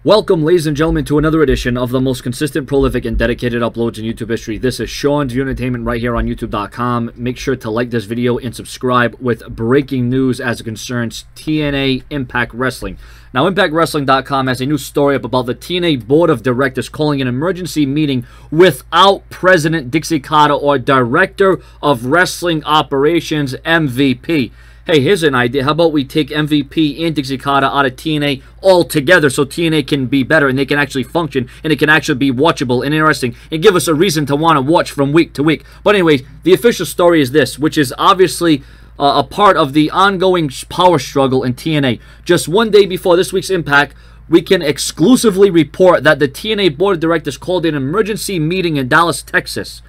Welcome, ladies and gentlemen, to another edition of the most consistent, prolific, and dedicated uploads in YouTube history. This is Sean's View Entertainment right here on YouTube.com. Make sure to like this video and subscribe with breaking news as it concerns TNA Impact Wrestling. Now, ImpactWrestling.com has a new story up about the TNA Board of Directors calling an emergency meeting without President Dixie Carter or Director of Wrestling Operations, MVP. Hey, here's an idea. How about we take MVP and Dixie Carter out of TNA altogether so TNA can be better and they can actually function and it can actually be watchable and interesting and give us a reason to want to watch from week to week. But anyways, the official story is this, which is obviously a part of the ongoing power struggle in TNA. Just one day before this week's Impact, we can exclusively report that the TNA Board of Directors called an emergency meeting in Dallas, Texas.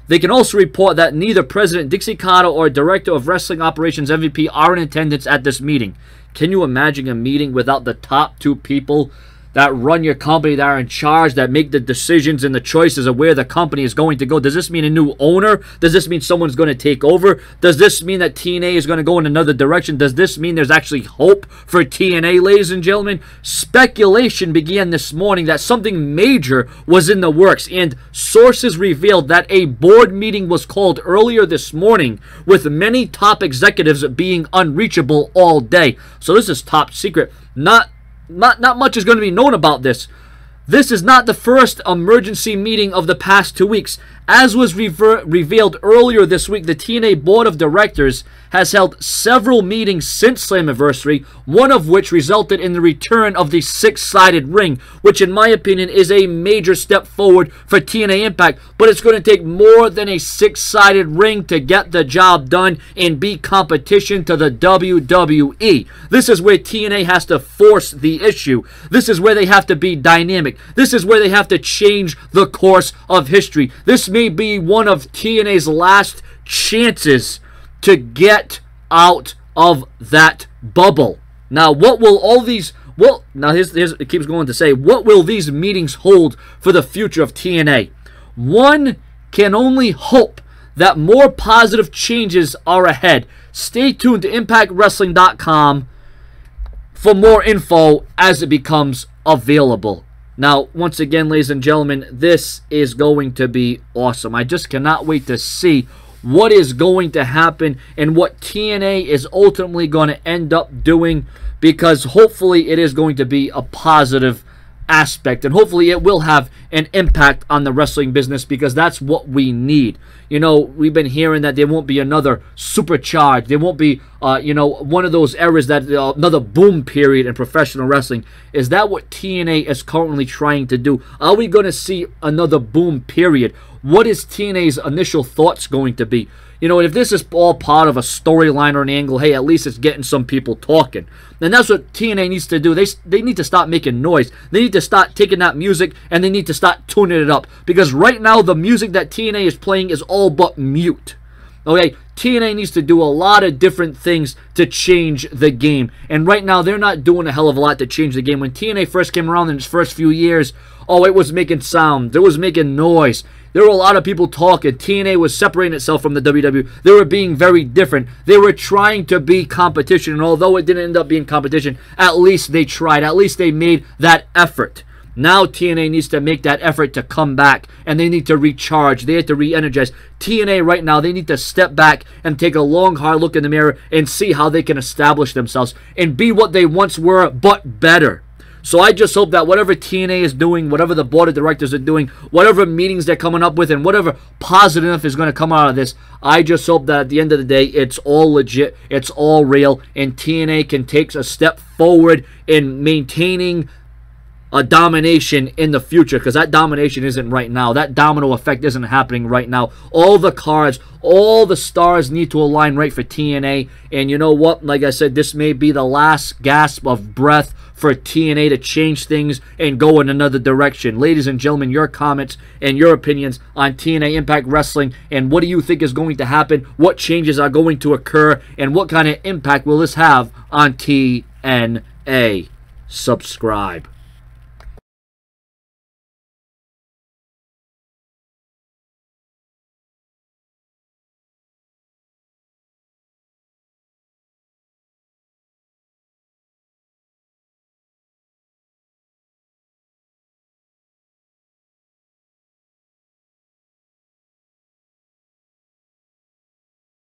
They can also report that neither President Dixie Carter or Director of Wrestling Operations MVP are in attendance at this meeting. Can you imagine a meeting without the top two people that run your company, that are in charge, that make the decisions and the choices of where the company is going to go? Does this mean a new owner? Does this mean someone's going to take over? Does this mean that TNA is going to go in another direction? Does this mean there's actually hope for TNA, ladies and gentlemen? Speculation began this morning that something major was in the works, and sources revealed that a board meeting was called earlier this morning with many top executives being unreachable all day. So this is top secret. Not much is going to be known about this. This is not the first emergency meeting of the past 2 weeks. As was revealed earlier this week, the TNA Board of Directors has held several meetings since Slammiversary, one of which resulted in the return of the six-sided ring, which in my opinion is a major step forward for TNA Impact, but it's going to take more than a six-sided ring to get the job done and be competition to the WWE. This is where TNA has to force the issue. This is where they have to be dynamic. This is where they have to change the course of history. This may be one of TNA's last chances to get out of that bubble. Now, what will all these... Well, now here's it keeps going to say, what will these meetings hold for the future of TNA? One can only hope that more positive changes are ahead. Stay tuned to ImpactWrestling.com for more info as it becomes available. Now, once again, ladies and gentlemen, this is going to be awesome. I just cannot wait to see what is going to happen and what TNA is ultimately going to end up doing, because hopefully it is going to be a positive aspect and hopefully it will have an impact on the wrestling business, because that's what we need. You know, we've been hearing that there won't be another supercharge. There won't be, one of those eras that another boom period in professional wrestling. Is that what TNA is currently trying to do? Are we going to see another boom period? What is TNA's initial thoughts going to be? You know, if this is all part of a storyline or an angle, hey, at least it's getting some people talking. And that's what TNA needs to do. They need to stop making noise. They need to start taking that music and they need to start tuning it up. Because right now, the music that TNA is playing is all but mute. Okay, TNA needs to do a lot of different things to change the game. And right now, they're not doing a hell of a lot to change the game. When TNA first came around in its first few years, oh, it was making sound. It was making noise. There were a lot of people talking. TNA was separating itself from the WWE. They were being very different. They were trying to be competition. And although it didn't end up being competition, at least they tried. At least they made that effort. Now TNA needs to make that effort to come back. And they need to recharge. They have to re-energize. TNA right now, they need to step back and take a long, hard look in the mirror and see how they can establish themselves and be what they once were, but better. So I just hope that whatever TNA is doing, whatever the board of directors are doing, whatever meetings they're coming up with, and whatever positive is going to come out of this, I just hope that at the end of the day, it's all legit, it's all real, and TNA can take a step forward in maintaining a domination in the future, because that domination isn't right now. That domino effect isn't happening right now. All the cards, all the stars need to align right for TNA. And you know what? Like I said, this may be the last gasp of breath for TNA to change things and go in another direction. Ladies and gentlemen, your comments and your opinions on TNA Impact Wrestling, and what do you think is going to happen? What changes are going to occur? And what kind of impact will this have on TNA? Subscribe.